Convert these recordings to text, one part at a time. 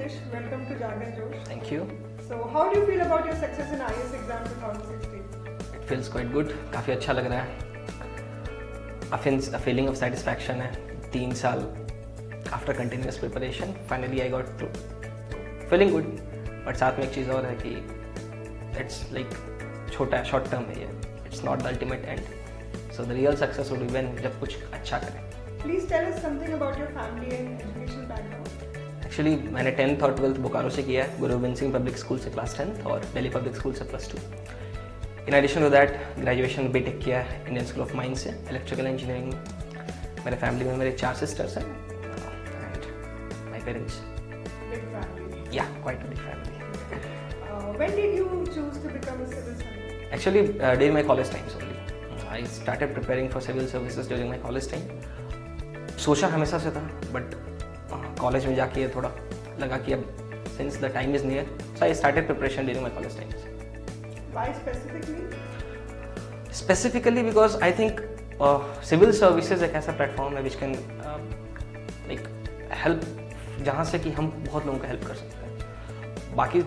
Dinesh, welcome to Jagan Josh. Thank you. So, how do you feel about your success in IAS exam 2016? It feels quite good. काफ़ी अच्छा लग रहा है. A feeling of satisfaction है. 3 साल after continuous preparation, finally I got through. Feeling good. But साथ में एक चीज़ और है कि it's like छोटा short term है ये. It's not the ultimate end. So the real success would be when जब कुछ अच्छा करें. Please tell us something about your family and education background. Actually मैंने 10th और 12th बोकारो से किया है, गुरु गोविंद सिंह पब्लिक स्कूल से क्लास 10th और दिल्ली पब्लिक स्कूल से +2. In addition to that, graduation B Tech किया है इंडियन स्कूल ऑफ माइंस से इलेक्ट्रिकल इंजीनियरिंग में. मेरे फैमिली में मेरे 4 सिस्टर्स हैं and my parents. Big family. Yeah, quite a big family. When did you choose to become a civil servant? Actually, during my college times only. I started preparing for civil services during my college time. सोचा हमेशा से था, but college में जाके थोड़ा लगा कि अब since the time is near, so I started preparation during my college times. Why specifically? Specifically because I think civil services एक ऐसा प्लेटफॉर्म है which can like help, जहाँ से कि हम बहुत लोगों का हेल्प कर सकते हैं. बाकी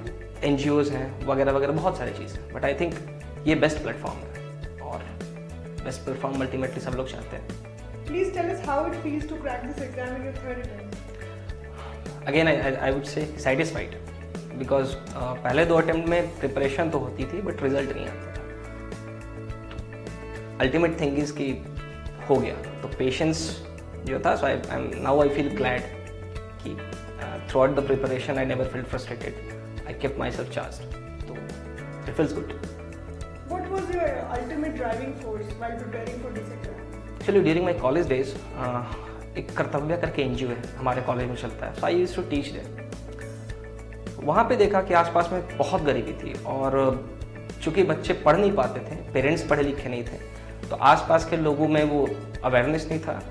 NGOs हैं वगैरह वगैरह बहुत सारी चीज़ें, बट आई थिंक ये बेस्ट प्लेटफॉर्म है और बेस्ट प्लेटफॉर्म अल्टीमेटली सब लोग चाहते हैं. Please tell us how it feels to crack this exam in your third attempt. Again, I would say satisfied because पहले 2 अटेम्प्ट में प्रिपरेशन तो होती थी बट रिजल्ट नहीं आता था. अल्टीमेट थिंग इज कि हो गया तो पेशेंस जो था. So now I feel glad कि throughout the preparation I never feel frustrated. I kept myself charged. So it feels good. What was your ultimate driving force while preparing for this exam? Actually, during my college days, एक कर्तव्य करके NGO है हमारे college में चलता है. So I used to teach there. वहाँ पे देखा कि आसपास में बहुत गरीबी थी और चूँकि बच्चे पढ़ नहीं पाते थे, पेरेंट्स पढ़े लिखे नहीं थे, तो आसपास के लोगों में वो अवेयरनेस नहीं था.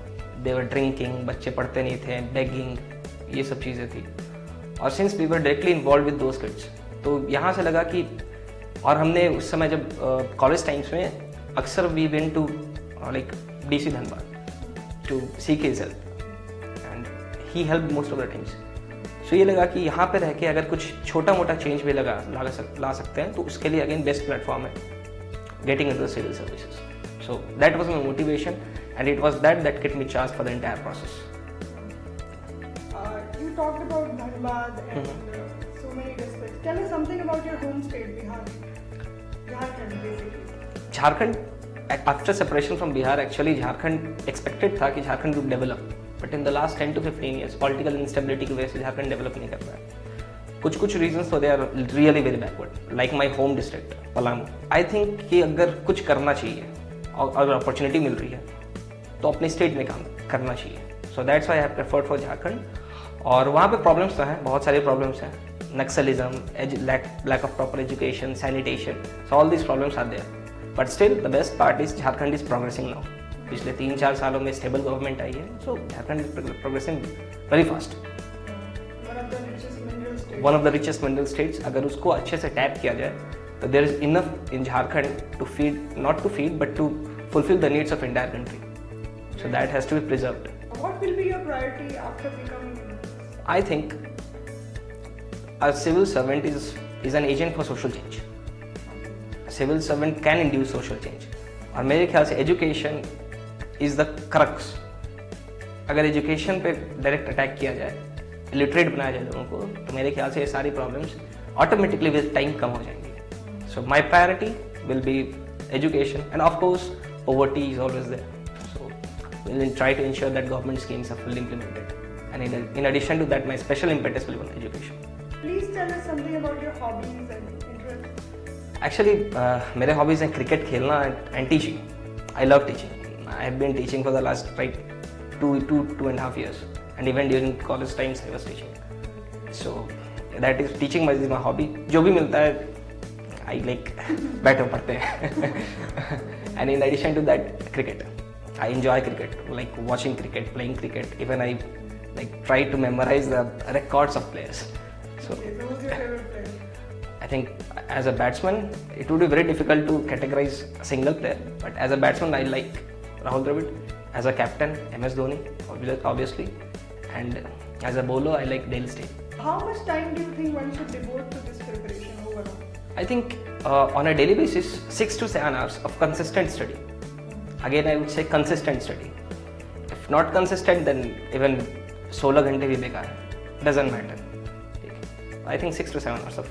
दे वर ड्रिंकिंग, बच्चे पढ़ते नहीं थे, बेगिंग, ये सब चीज़ें थी. और since we were directly involve with those kids, तो यहाँ से लगा कि और हमने उस समय जब कॉलेज टाइम्स में अक्सर we went to like DC Dhanbad to seek his help and he help most of the times. So ये लगा कि यहाँ पे रह के अगर कुछ छोटा मोटा चेंज भी ला सकते हैं तो उसके लिए अगेन बेस्ट प्लेटफॉर्म है getting into the civil services. So that was my motivation and it was that kept me charge for the entire process. You talked about Dhanbad and so many districts. Tell us something about your home state, Bihar. Jharkhand, basically. Jharkhand, after separation from Bihar, actually Jharkhand expected था कि Jharkhand would develop, but in the last 10 to 15 years, political instability की वजह से Jharkhand develop नहीं कर पाया. कुछ reasons तो they are really very backward. Like my home district, Palamu. I think कि अगर कुछ करना चाहिए और अगर opportunity मिल रही है, तो अपने state में काम करना चाहिए. So that's why I have preferred for Jharkhand. और वहाँ पे प्रॉब्लम्स तो हैं, बहुत सारे प्रॉब्लम्स हैं. Naxalism, lack of proper education, sanitation, so all these problems are there. But still the best part is Jharkhand is progressing now. पिछले 3-4 सालों में स्टेबल गवर्नमेंट आई है, so Jharkhand is progressing very fast. One of the richest mineral states. अगर उसको अच्छे से tap किया जाए तो there is enough in Jharkhand to feed, not to feed but to fulfill the needs of entire country. So that has to be preserved. What will be your priority after becoming? I think a civil servant is an agent for social change. A civil servant can induce social change. और मेरे ख्याल से education is the crux. अगर education पे direct attack किया जाए, illiterate बनाया जाए लोगों को, तो मेरे ख्याल से ये सारी problems automatically with time कम हो जाएंगी. So my priority will be education, and of course poverty is always there. So we'll try to ensure that government schemes are fully implemented. And in addition to that, my special impetus will be on education. Please tell us something about your hobbies and interests. Actually, मेरे hobbies हैं cricket खेलना and teaching. I love teaching. I have been teaching for the last 2.5 years, and even during college times I was teaching. So that is teaching is my hobby. जो भी मिलता है, I like बैठो पढ़ते हैं. And in addition to that, cricket. I enjoy cricket, like watching cricket, playing cricket. Even I like try to memorize the records of players. So Who's your favorite player? I think as a batsman it would be very difficult to categorize a single player, but as a batsman I like Rahul Dravid. As a captain, MS Dhoni obviously, and as a bowler I like Dale Steyn. How much time do you think one should devote to this preparation overall? I think on a daily basis, 6 to 7 hours of consistent study. Again, I would say consistent study. If not consistent, then even 16 घंटे भी बेकार है. Doesn't matter. I think 6 to 7 hours of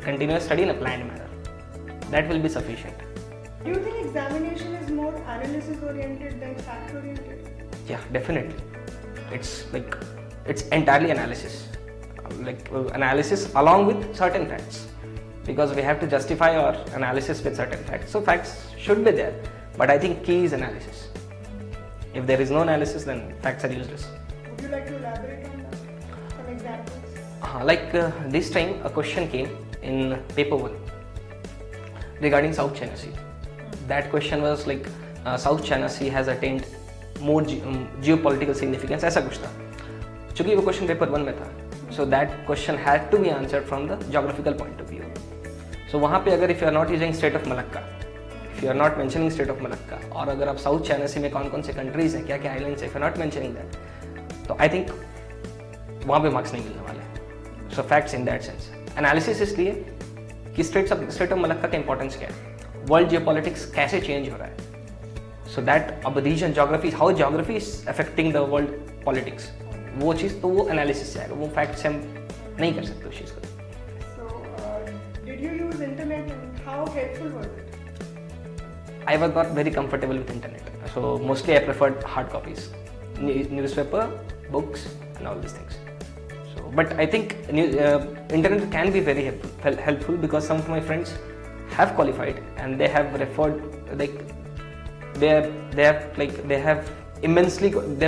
continuous study in a planned manner. That will be sufficient. Do you think examination is more analysis oriented than fact oriented? Yeah, definitely. It's entirely analysis. Analysis along with certain facts. Because we have to justify our analysis with certain facts. So facts should be there. But I think key is analysis. If there is no analysis, then facts are useless. Would you like to elaborate on that? Some examples? This time a question came in paper 1 regarding South China Sea. That question was South China Sea has attained more geopolitical significance. ऐसा कुछ था. चूँकि वो question paper 1 में था, so that question had to be answered from the geographical point of view. So वहाँ पे अगर if you are not using Strait of Malacca, if you are not mentioning Strait of Malacca, और अगर आप South China Sea में कौन-कौन से countries हैं, क्या-क्या islands हैं, if you are not mentioning that, तो I think वहाँ पे marks नहीं मिलने वाले. So facts in that sense. Analysis इसलिए कि Strait of Malacca का importance क्या है, world geopolitics कैसे change हो रहा है. So that अब region geography, how geography is affecting the world politics, वो चीज़ तो वो analysis से आएगा, वो facts से हम नहीं कर सकते उस चीज़ को. Did you use internet and how helpful was it? I was not very comfortable with internet, so mostly I preferred hard copies, newspaper, books, and all these things. So, but I think internet can be very helpful because some of my friends have qualified and they have referred they've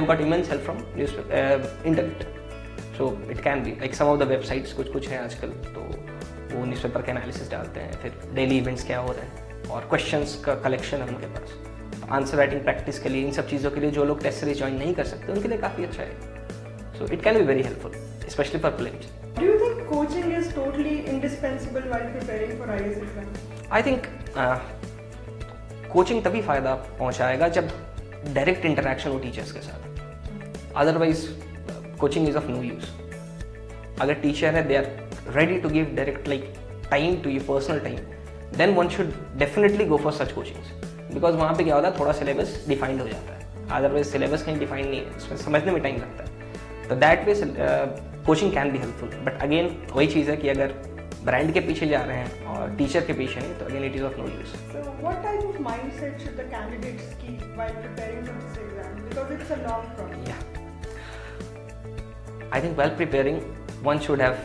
got immense help from internet. So it can be some of the websites कुछ हैं आजकल तो वो newspaper के analysis डालते हैं, फिर daily events क्या हो रहे हैं और क्वेश्चंस का कलेक्शन है उनके पास. आंसर राइटिंग प्रैक्टिस के लिए, इन सब चीज़ों के लिए जो लोग टेस्ट सीरीज ज्वाइन नहीं कर सकते उनके लिए काफ़ी अच्छा है. So it can be very helpful, specially for players. Do you think coaching is totally indispensable while preparing for IAS exam? I think coaching तभी फ़ायदा पहुँचाएगा जब डायरेक्ट इंटरेक्शन हो टीचर्स के साथ. Otherwise coaching is of no use. अगर teacher है, they are ready to give direct time to your personal time, then one should definitely go for such coachings, because वहाँ पे क्या होता है, थोड़ा syllabus defined हो जाता है. Otherwise syllabus कहीं defined नहीं है, उसमें समझने में time लगता है. तो that way coaching can be helpful. But again वही चीज़ है कि अगर brand के पीछे जा रहे हैं और teacher के पीछे नहीं, तो again it is of no use. So what type of mindset should the candidates keep while preparing for this exam, because it's a long process? Yeah, I think while preparing one should have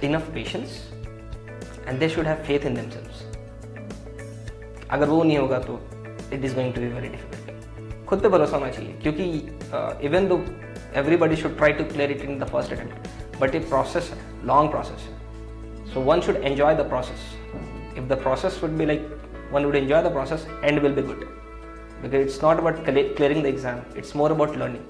enough patience and they should have faith in themselves. अगर वो नहीं होगा तो it is going to be very difficult. खुद पे भरोसा होना चाहिए, क्योंकि even though everybody should try to clear it in the first attempt, but a process है, long process है. So one should enjoy the process. If the process would be one would enjoy the process, end will be good. Because it's not about clearing the exam, it's more about learning.